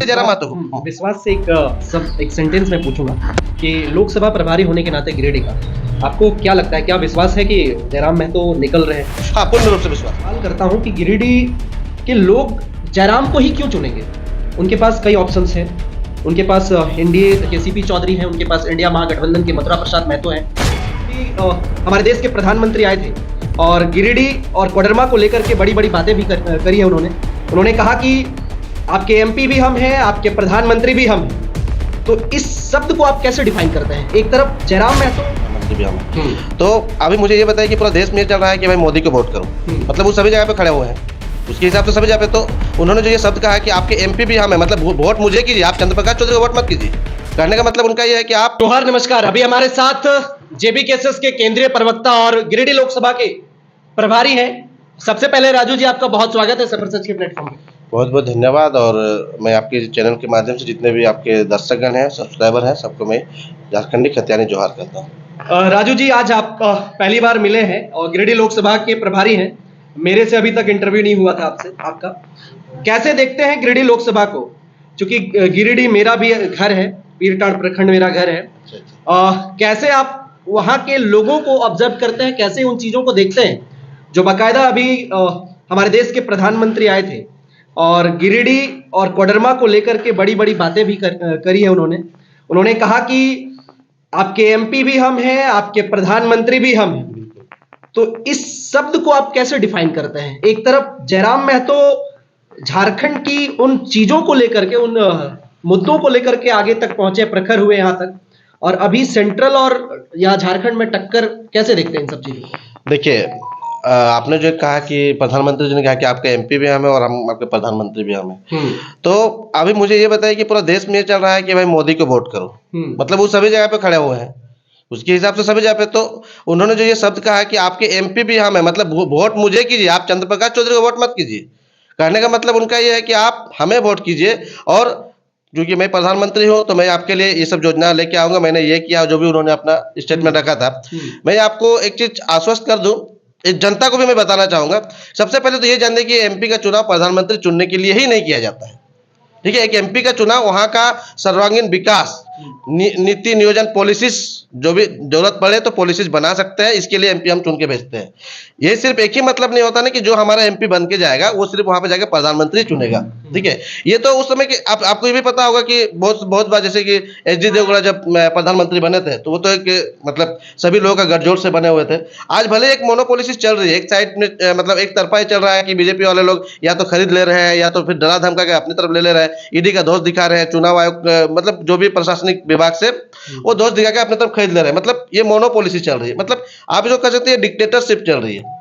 जयराम महतो को। विश्वास से एक सेंटेंस में पूछूंगा कि लोकसभा प्रभारी होने के नाते गिरिडीह का आपको क्या लगता है, क्या विश्वास है कि जयराम महतो निकल रहे हैं? हाँ, पूर्ण रूप से विश्वास। सवाल करता हूं कि गिरिडीह के लोग जयराम को ही क्यों चुनेंगे? उनके पास कई ऑप्शंस हैं, उनके पास एनडीए के सीपी चौधरी हैं, उनके पास इंडिया महागठबंधन के मथुरा प्रसाद महतो हैं, हमारे देश के प्रधानमंत्री आए थे और गिरिडीह और कोडरमा को लेकर के बड़ी बड़ी बातें भी करी है उन्होंने कहा कि आपके एमपी भी हम हैं, आपके प्रधानमंत्री भी हम हैं। तो इस शब्द को आप कैसे डिफाइन करते हैं? एक तरफ जयराम महतो भी हम तो अभी मुझे ये बताइए कि पूरा देश में ये चल रहा है कि मैं मोदी को वोट करूं, मतलब वो सभी जगह पे खड़े हुए हैं उसके हिसाब से सभी जगह पे। तो उन्होंने जो ये शब्द कहा है कि आपके एमपी भी हम है, मतलब वोट मुझे कीजिए, आप चंद्रप्रकाश चौधरी को वोट मत कीजिए। कहने का मतलब उनका ये है कि आप। जोहार, नमस्कार। अभी हमारे साथ जेबीकेएसएस के केंद्रीय प्रवक्ता और गिरिडीह लोकसभा के प्रभारी हैं। सबसे पहले राजू जी, आपका बहुत स्वागत है सफर सच के प्लेटफॉर्म पे। बहुत बहुत धन्यवाद। और मैं आपके चैनल के माध्यम से जितने भी आपके दर्शकगण हैं, सब्सक्राइबर हैं, सबको मैं झारखंडी खतियानी जोहार करता हूँ। राजू जी, आज आप पहली बार मिले हैं और गिरिडीह लोकसभा के प्रभारी हैं। मेरे से अभी तक इंटरव्यू नहीं हुआ था आपसे। आपका कैसे देखते हैं गिरिडीह लोकसभा को? क्योंकि गिरिडीह मेरा भी घर है, पीरटांड़ प्रखंड मेरा घर है। कैसे आप वहां के लोगों को ऑब्जर्व करते हैं, कैसे उन चीजों को देखते हैं जो बाकायदा अभी हमारे देश के प्रधानमंत्री आए थे और गिरिडीह और कोडरमा को लेकर के बड़ी बड़ी बातें भी करी है उन्होंने कहा कि आपके एमपी भी हम हैं, आपके प्रधानमंत्री भी हम हैं। तो इस शब्द को आप कैसे डिफाइन करते हैं? एक तरफ जयराम महतो झारखंड की उन चीजों को लेकर के, उन मुद्दों को लेकर के आगे तक पहुंचे, प्रखर हुए यहां तक, और अभी सेंट्रल और या झारखंड में टक्कर, कैसे देखते हैं इन सब चीजों को? देखिए, आपने जो कहा कि प्रधानमंत्री जी ने कहा कि आपके एमपी भी हम है और हम आपके प्रधानमंत्री भी हम है, तो अभी मुझे ये बताइए कि पूरा देश में ये चल रहा है कि भाई मोदी को वोट करो, मतलब वो सभी जगह पे खड़े हुए हैं उसके हिसाब से सभी जगह पे। तो उन्होंने जो ये शब्द कहा है कि आपके एमपी भी हम है, मतलब वोट मुझे कीजिए, आप चंद्रप्रकाश चौधरी को वोट मत कीजिए। कहने का मतलब उनका ये है कि आप हमें वोट कीजिए, और क्योंकि मैं प्रधानमंत्री हूं तो मैं आपके लिए ये सब योजना लेके आऊंगा, मैंने ये किया जो भी उन्होंने अपना स्टेटमेंट रखा था। मैं आपको एक चीज आश्वस्त कर दूं, इस जनता को भी मैं बताना चाहूंगा। सबसे पहले तो ये जानते कि एमपी का चुनाव प्रधानमंत्री चुनने के लिए ही नहीं किया जाता है, ठीक है। एक एमपी का चुनाव वहां का सर्वांगीण विकास, नीति नियोजन, पॉलिसीज, जो भी जरूरत पड़े तो पॉलिसीज बना सकते हैं, इसके लिए एमपी हम चुन के भेजते हैं। ये सिर्फ एक ही मतलब नहीं होता ना कि जो हमारा एमपी बन के जाएगा वो सिर्फ वहां पे जाकर प्रधानमंत्री चुनेगा, ठीक है। ये तो उस समय की आपको ये भी पता होगा कि बहुत बार, जैसे कि एचडी देवगौड़ा जब प्रधानमंत्री बने थे तो वो तो एक मतलब सभी लोगों का गठजोड़ से बने हुए थे। आज भले एक मोनोपॉलिसी चल रही है, एक साइड में मतलब एक तरफा ही चल रहा है कि बीजेपी वाले लोग या तो खरीद ले रहे हैं या तो फिर डरा धमका के अपनी तरफ ले रहे हैं, ईडी का दोष दिखा रहे हैं, चुनाव आयोग मतलब जो भी प्रशासनिक विभाग से वो दोष दिखा के अपनी तरफ खरीद ले रहे हैं। मतलब ये मोनोपॉलिसी चल रही है, मतलब आप जो कह सकते हैं डिक्टेटरशिप चल रही है।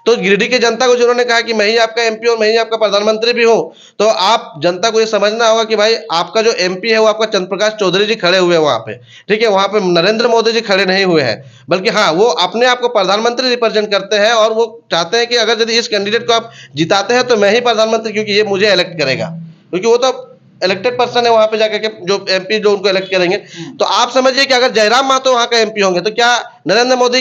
तो गिरिडीह की जनता को जिन्होंने कहा कि मैं ही आपका एमपी और मैं ही आपका प्रधानमंत्री भी हूं, तो आप जनता को ये समझना होगा कि भाई आपका जो एमपी है वो आपका चंद्रप्रकाश चौधरी जी खड़े हुए हैं वहां पे, ठीक है। वहां पे नरेंद्र मोदी जी खड़े नहीं हुए हैं, बल्कि हाँ, वो अपने आप को प्रधानमंत्री रिप्रेजेंट करते हैं और वो चाहते हैं कि अगर यदि इस कैंडिडेट को आप जिताते हैं तो मैं ही प्रधानमंत्री, क्योंकि ये मुझे इलेक्ट करेगा, क्योंकि वो तो इलेक्टेड पर्सन है वहां पे जाकर के, जो एमपी जो उनको इलेक्ट करेंगे। तो आप समझिए कि अगर जयराम महतो वहां का एमपी होंगे तो क्या नरेंद्र मोदी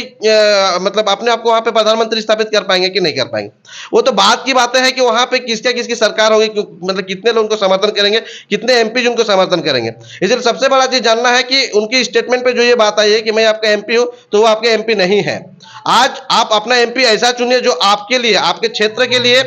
मतलब अपने आप को वहां पे प्रधानमंत्री स्थापित कर पाएंगे कि नहीं कर पाएंगे? वो तो बात की बातें हैं कि वहां पे किसकी सरकार होगी, मतलब कितने लोग उनको समर्थन करेंगे, कितने एमपी उनको समर्थन करेंगे। इसलिए सबसे बड़ा चीज जानना है कि उनकी स्टेटमेंट पे जो ये बात आई है कि मैं आपका एमपी हूं, तो वो आपके एमपी नहीं है। आज आप अपना एमपी ऐसा चुनिए जो आपके लिए, आपके क्षेत्र के लिए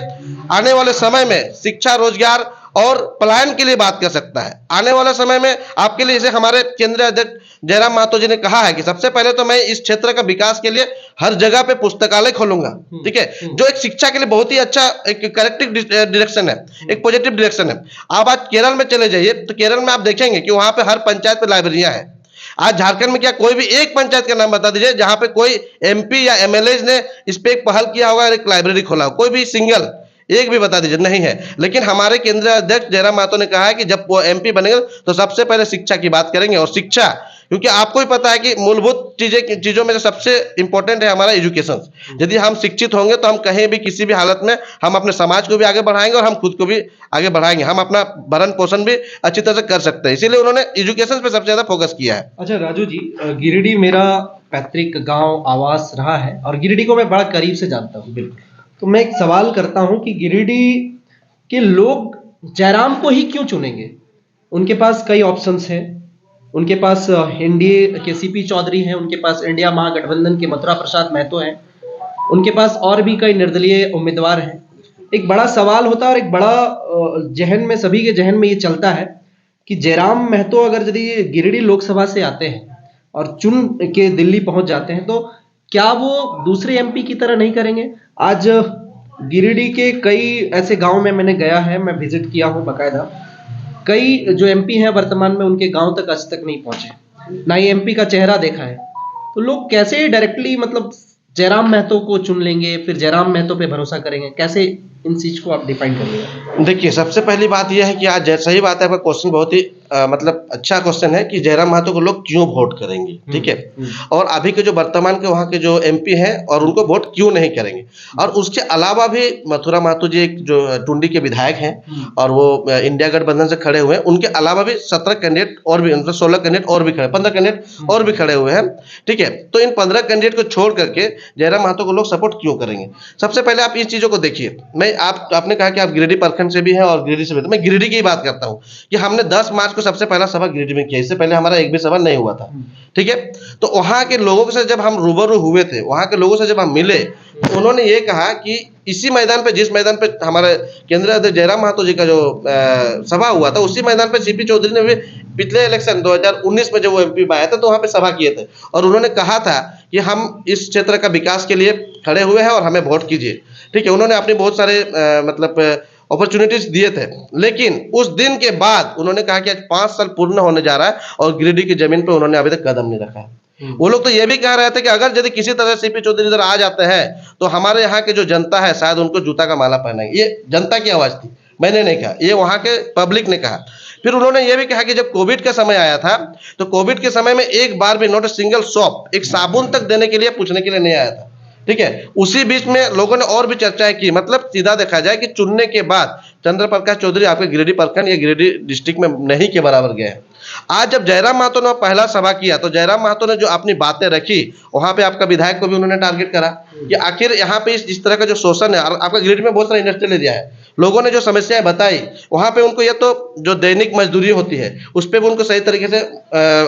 आने वाले समय में शिक्षा, रोजगार और पलायन के लिए बात कर सकता है। आने वाले समय में आपके लिए, जैसे हमारे केंद्रीय अध्यक्ष जयराम महतो जी ने कहा है कि सबसे पहले तो मैं इस क्षेत्र का विकास के लिए हर जगह पे पुस्तकालय खोलूंगा, ठीक है, जो एक शिक्षा के लिए बहुत ही अच्छा एक करेक्टिव डायरेक्शन है, एक पॉजिटिव डायरेक्शन है। आप आज केरल में चले जाइए तो केरल में आप देखेंगे कि वहां पे हर पंचायत पे लाइब्रेरियां हैं। आज झारखंड में क्या कोई भी एक पंचायत का नाम बता दीजिए जहां पे कोई एमपी या एमएलए ने इस पे एक पहल किया होगा, एक लाइब्रेरी खोला हो? कोई भी सिंगल एक भी बता दीजिए, नहीं है। लेकिन हमारे केंद्रीय अध्यक्ष जयराम महतो ने कहा है कि जब वो एमपी बनेंगे तो सबसे पहले शिक्षा की बात करेंगे। और शिक्षा, क्योंकि आपको भी पता है कि मूलभूत चीजों में से सबसे इंपॉर्टेंट है हमारा एजुकेशन। यदि हम शिक्षित होंगे तो हम कहीं भी किसी भी हालत में हम अपने समाज को भी आगे बढ़ाएंगे और हम खुद को भी आगे बढ़ाएंगे, हम अपना भरण पोषण भी अच्छी तरह से कर सकते हैं। इसीलिए उन्होंने एजुकेशन पे सबसे ज्यादा फोकस किया है। अच्छा राजू जी, गिरिडीह मेरा पैतृक गांव आवास रहा है और गिरिडीह को मैं बड़ा करीब से जानता हूँ। बिल्कुल। तो मैं एक सवाल करता हूं कि गिरिडीह के लोग जयराम को ही क्यों चुनेंगे? उनके पास कई ऑप्शंस हैं। उनके पास एनडीए के सीपी चौधरी हैं, उनके पास इंडिया महागठबंधन के मथुरा प्रसाद महतो हैं, उनके पास और भी कई निर्दलीय उम्मीदवार हैं। एक बड़ा सवाल होता है और एक बड़ा जहन में, सभी के जहन में ये चलता है कि जयराम महतो अगर यदि गिरिडीह लोकसभा से आते हैं और चुन के दिल्ली पहुंच जाते हैं तो क्या वो दूसरे एमपी की तरह नहीं करेंगे? आज गिरिडीह के कई ऐसे गांव में मैंने गया है, मैं विजिट किया हूं बाकायदा। कई जो एमपी हैं वर्तमान में उनके गांव तक आज तक नहीं पहुंचे, ना ही एमपी का चेहरा देखा है। तो लोग कैसे डायरेक्टली मतलब जयराम महतो को चुन लेंगे, फिर जयराम महतो पे भरोसा करेंगे? कैसे इन चीज को आप डिफाइन करेंगे? देखिए, सबसे पहली बात यह है कि आज सही बात है, आपका क्वेश्चन बहुत ही मतलब अच्छा क्वेश्चन है कि जयराम महतो को लोग क्यों वोट करेंगे, ठीक है, और अभी के जो वर्तमान के वहाँ के जो एमपी हैं और उनको वोट क्यों नहीं करेंगे। और उसके अलावा भी मथुरा महतो जी एक जो टुंडी के विधायक हैं और वो इंडिया गठबंधन से खड़े हुए हैं, उनके अलावा भी 17 कैंडिडेट और भी, मतलब 16 कैंडिडेट और भी खड़े, 15 कैंडिडेट और भी खड़े हुए हैं, ठीक है। तो इन 15 कैंडिडेट को छोड़ करके जयराम महतो को लोग सपोर्ट क्यों करेंगे? सबसे पहले आप इन चीजों को देखिए। आपने कहा कि आप गिरिडीह प्रखंड से भी हैं और गिरिडीह से भी, तो मैं गिरिडीह की बात करता हूँ कि हमने 10 मार्च को सबसे पहला सभा गिरिडीह में किया। इससे पहले हमारा एक भी सभा नहीं हुआ था, ठीक है। तो वहां के लोगों से जब हम रूबरू हुए थे, वहां के लोगों से जब हम मिले, तो उन्होंने ये कहा कि इसी मैदान पे, जिस मैदान पे हमारे केंद्रीय अध्यक्ष जयराम महतो जी का जो सभा हुआ था, उसी मैदान पे सीपी चौधरी ने भी पिछले इलेक्शन 2019 में जब वो एमपी में आया था तो वहां पे सभा किए थे और उन्होंने कहा था कि हम इस क्षेत्र का विकास के लिए खड़े हुए हैं और हमें वोट कीजिए, ठीक है। उन्होंने अपने बहुत सारे मतलब अपॉर्चुनिटीज दिए थे, लेकिन उस दिन के बाद उन्होंने कहा कि आज 5 साल पूर्ण होने जा रहा है और गिरिडीह की जमीन पे उन्होंने अभी तक कदम नहीं रखा है। वो लोग तो ये भी कह रहे थे कि अगर यदि किसी तरह सीपी चौधरी इधर आ जाते हैं तो हमारे यहाँ के जो जनता है शायद उनको जूता का माला पहनाएंगे। ये जनता की आवाज थी, मैंने नहीं कहा, ये वहाँ के पब्लिक ने कहा। फिर उन्होंने ये भी कहा कि जब कोविड का समय आया था तो कोविड के समय में एक बार भी नॉट ए सिंगल शॉप, एक साबुन तक देने के लिए, पूछने के लिए नहीं आया था, ठीक है। उसी बीच में लोगों ने और भी चर्चाएं की। मतलब सीधा देखा जाए कि चुनने के बाद चंद्र प्रकाश चौधरी आपके गिरिडीह प्रखंड या गिरिडीह डिस्ट्रिक्ट में नहीं के बराबर गए हैं। आज जब जयराम महतो ने पहला सभा किया तो जयराम महतो ने जो अपनी बातें रखी, वहां पे आपका विधायक को भी उन्होंने टारगेट करा कि आखिर यहाँ पे इस तरह का जो शोषण है, और आपका गिरिडीह में बहुत सारा इंडस्ट्रियल एरिया है, लोगों ने जो समस्याएं बताई वहां पे उनको, ये तो जो दैनिक मजदूरी होती है उस पर भी उनको सही तरीके से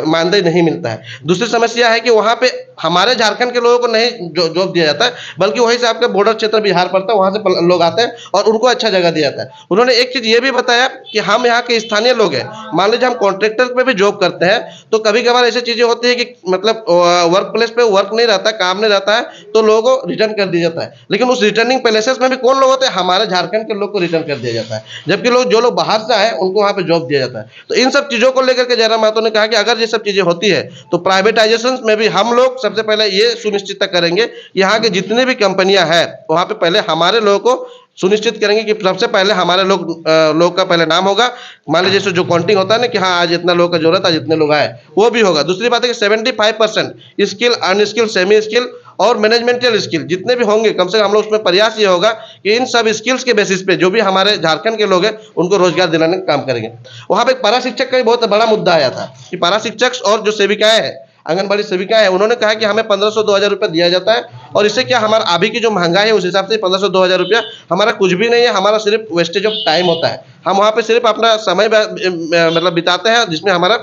मानदेय नहीं मिलता है। दूसरी समस्या है कि वहां पे हमारे झारखंड के लोगों को नहीं जॉब दिया जाता है, बल्कि वहीं से आपका बॉर्डर क्षेत्र बिहार पड़ता है, वहां से लोग आते हैं और उनको अच्छा जगह दिया जाता है। उन्होंने एक चीज ये भी बताया कि हम यहाँ के स्थानीय लोग हैं, मान लीजिए हम कॉन्ट्रैक्टर पे भी जॉब करते हैं तो कभी कभार ऐसी चीजें होती है कि मतलब वर्क प्लेस पे वर्क नहीं रहता, काम नहीं रहता है, तो लोगों को रिटर्न कर दिया जाता है। लेकिन उस रिटर्निंग प्लेसेस में भी कौन लोग होते हैं? हमारे झारखंड के लोग को रिटर्न कर दिया जाता है, जबकि लोग जो लोग बाहर से आए उनको वहां पे जॉब दिया जाता है। तो इन सब चीजों को लेकर के जयराम महतो ने कहा कि अगर ये सब चीजें होती है तो प्राइवेटाइजेशन में भी हम लोग सबसे पहले ये सुनिश्चित करेंगे, यहाँ के जितनी भी कंपनियां हैं वहां पे पहले हमारे लोगों को सुनिश्चित करेंगे कि सबसे पहले हमारे लोग का पहले नाम होगा। मान लीजिए जैसे जो काउंटिंग होता है ना कि हाँ आज इतना लोग का जरूरत है, जितने लोग आए, वो भी होगा। दूसरी बात है कि 75% स्किल, अनस्किल, सेमी स्किल और मैनेजमेंटल स्किल जितने भी होंगे, कम से कम हम लोग उसमें प्रयास ये होगा कि इन सब स्किल्स के बेसिस पे जो भी हमारे झारखंड के लोग हैं उनको रोजगार दिलाने का काम करेंगे। वहाँ पे पारा शिक्षक का भी बहुत बड़ा मुद्दा आया था कि पारा शिक्षक और जो सेविकाएं हैं, आंगनबाड़ी सेविका है, उन्होंने कहा कि हमें 1500-2000 रुपया दिया जाता है और इससे क्या हमारा अभी की जो महंगाई है उस हिसाब से 1500-2000 रुपया हमारा कुछ भी नहीं है, हमारा सिर्फ वेस्टेज ऑफ टाइम होता है। हम वहाँ पे सिर्फ अपना समय मतलब बिताते हैं जिसमें हमारा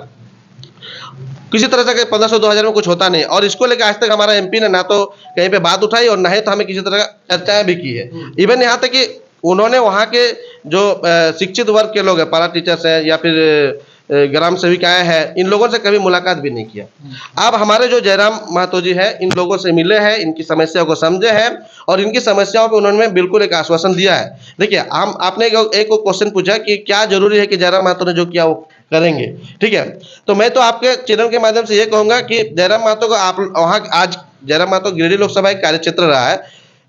किसी तरह से 1500-2000 में कुछ होता नहीं। और इसको लेकर आज तक हमारा एमपी ने ना तो कहीं पे बात उठाई और ना ही तो हमें किसी तरह का चर्चाएं भी की है। इवन यहाँ तक कि उन्होंने वहाँ के जो शिक्षित वर्ग के लोग हैं, पारा टीचर्स हैं या फिर ग्राम सेविकाएं हैं, इन लोगों से कभी मुलाकात भी नहीं किया। अब हमारे जो जयराम महतो जी हैं इन लोगों से मिले हैं, इनकी समस्याओं को समझे हैं और इनकी समस्याओं पे उन्होंने बिल्कुल एक आश्वासन दिया है। देखिए, आपने एक क्वेश्चन पूछा कि क्या जरूरी है कि जयराम महतो ने जो किया वो करेंगे, ठीक है। तो मैं तो आपके चैनल के माध्यम से ये कहूंगा कि जयराम महतो को आप वहाँ, आज जयराम महतो गिरिडीह लोकसभा एक कार्य क्षेत्र रहा है,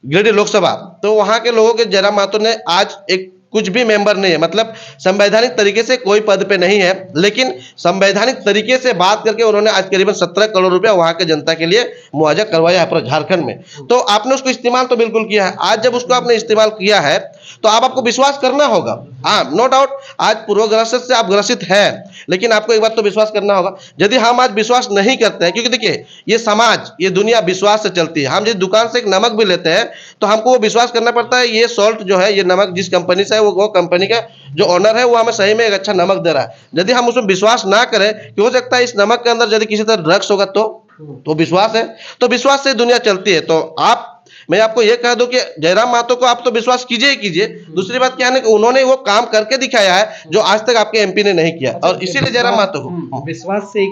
गिरिडीह लोकसभा, तो वहाँ के लोगों के जयराम महतो ने आज एक कुछ भी मेंबर नहीं है, मतलब संवैधानिक तरीके से कोई पद पे नहीं है, लेकिन संवैधानिक तरीके से बात करके उन्होंने आज करीबन 17 करोड़ रुपया वहां के जनता के लिए मुआवजा करवाया है पूरे झारखंड में। तो आपने उसको इस्तेमाल तो बिल्कुल किया है। आज जब उसको आपने इस्तेमाल किया है तो आपको विश्वास करना होगा। हाँ, नो डाउट आज पूर्वग्रह से आप ग्रसित हैं, लेकिन आपको एक बात तो विश्वास करना होगा। यदि हम आज विश्वास नहीं करते हैं, क्योंकि देखिए ये समाज, ये दुनिया विश्वास से चलती है। हम जिस दुकान से एक नमक भी लेते हैं तो हमको वो विश्वास करना पड़ता है ये सॉल्ट जो है, ये नमक जिस कंपनी से है वो कंपनी का जो ओनर है वो हमें सही में एक अच्छा नमक दे रहा है। यदि हम उसमें विश्वास ना करें कि हो सकता है इस नमक के अंदर यदि किसी तरह ड्रग्स होगा तो विश्वास है, तो विश्वास से दुनिया चलती है। तो मैं आपको ये कह दूं कि जयराम महतो को आप तो विश्वास कीजिए ही कीजिए। दूसरी बात क्या है ना कि उन्होंने वो काम करके दिखाया है जो आज तक आपके एमपी ने नहीं किया, और इसीलिए जयराम महतो को विश्वास से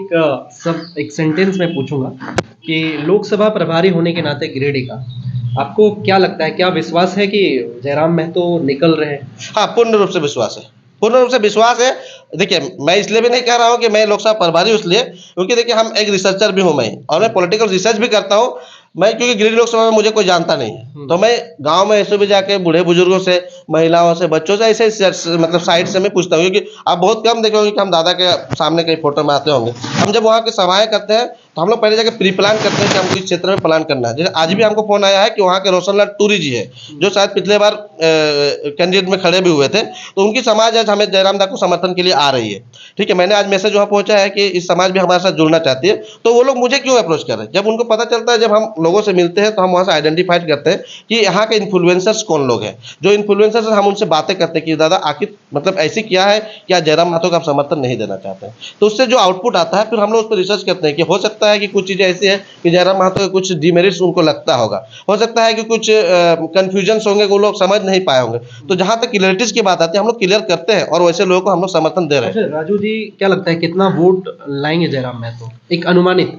एक सेंटेंस में पूछूंगा कि लोकसभा प्रभारी होने के नाते गिरिडीह का आपको क्या लगता है, क्या विश्वास है कि जयराम महतो निकल रहे हैं? हाँ, पूर्ण रूप से विश्वास है, पूर्ण रूप से विश्वास है। देखिए, मैं इसलिए भी नहीं कह रहा हूँ कि मैं लोकसभा प्रभारी हूँ इसलिए, क्योंकि देखिए हम एक रिसर्चर भी हूँ मैं, और मैं पॉलिटिकल रिसर्च भी करता हूँ मैं, क्योंकि गिरिडीह लोकसभा में मुझे कोई जानता नहीं है, तो मैं गांव में ऐसे भी जाके बूढ़े बुजुर्गों से, महिलाओं से, बच्चों से, ऐसे मतलब साइड से मैं पूछता हूँ, क्योंकि आप बहुत कम देखोगे कि हम दादा के सामने कहीं फोटो में आते होंगे। हम जब वहाँ की सभाएं करते हैं तो हम लोग पहले जाके प्री प्लान करते हैं कि हमको इस क्षेत्र में प्लान करना है। जैसे आज भी हमको फोन आया है कि वहाँ के रोशनलाल टूरी जी है, जो शायद पिछले बार कैंडिडेट में खड़े भी हुए थे, तो उनकी समाज आज हमें जयराम दा को समर्थन के लिए आ रही है। ठीक है, मैंने आज मैसेज वहाँ पहुंचा है कि इस समाज भी हमारे साथ जुड़ना चाहती है, तो वो लोग मुझे क्यों अप्रोच कर रहे हैं? जब उनको पता चलता है, जब हम लोगों से मिलते हैं तो हम वहाँ से आइडेंटिफाइड करते हैं कि यहाँ के इन्फ्लुएंसर्स कौन लोग हैं। जो इन्फ्लुएंसर्स हम उनसे बातें करते हैं कि दादा आखिर मतलब ऐसी क्या है कि आज जयराम महतो का आप समर्थन नहीं देना चाहते हैं, तो उससे जो आउटपुट आता है फिर हम लोग उस पर रिसर्च करते हैं कि हो सकता है कि कुछ चीज़ें ऐसी है कि जयराम महतो के कुछ डिमेरिट्स उनको लगता होगा, हो सकता है कि कुछ कन्फ्यूजन्स होंगे वो लोग समझ नहीं पाए होंगे। तो जहाँ तक क्लियरिटीज की बात आती है हम लोग क्लियर करते हैं, और वैसे लोगों को हम लोग समर्थन दे रहे हैं। अच्छा राजू जी, क्या लगता है कितना वोट लाएंगे जयराम महतो, एक अनुमानित?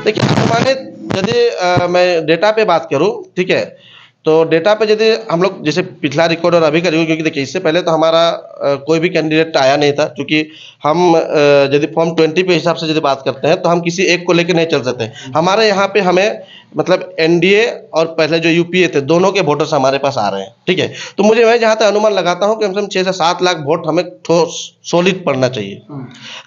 देखिए, अनुमानित यदि मैं डेटा पे बात करूं, ठीक है, तो डेटा पे यदि हम लोग जैसे पिछला रिकॉर्ड और अभी का रिकॉर्ड, क्योंकि देखिए इससे पहले तो हमारा कोई भी कैंडिडेट आया नहीं था, क्योंकि हम यदि फॉर्म 20 पे हिसाब से यदि बात करते हैं तो हम किसी एक को लेकर नहीं चल सकते। हमारे यहाँ पे हमें मतलब एनडीए और पहले जो यूपीए थे दोनों के वोटर्स हमारे पास आ रहे हैं। ठीक है, तो मैं जहाँ तक अनुमान लगाता हूँ कि कम से कम 6 से 7 लाख वोट हमें सॉलिड पड़ना चाहिए,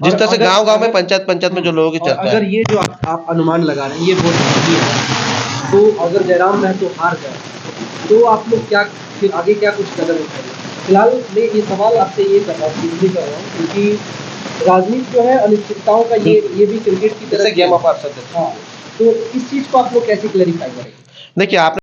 जिस तरह से गाँव गाँव में पंचायत में जो लोगों की चर्चा अगर है। ये जो आप अनुमान लगा रहे हैं, ये वोट नहीं है, तो अगर जयराम महतो हार जाए तो आप लोग क्या फिर आगे क्या कुछ कदम उठाएंगे? फिलहाल मैं ये सवाल आपसे ये कर रहा हूँ, इसलिए कर रहा हूँ क्योंकि राजनीति जो है अनिश्चितताओं का ये भी क्रिकेट की तरह गेम ऑफ अपसेट है। हाँ, तो इस चीज़ को आप लोग कैसे क्लैरिफाई करेंगे? देखिए, आपने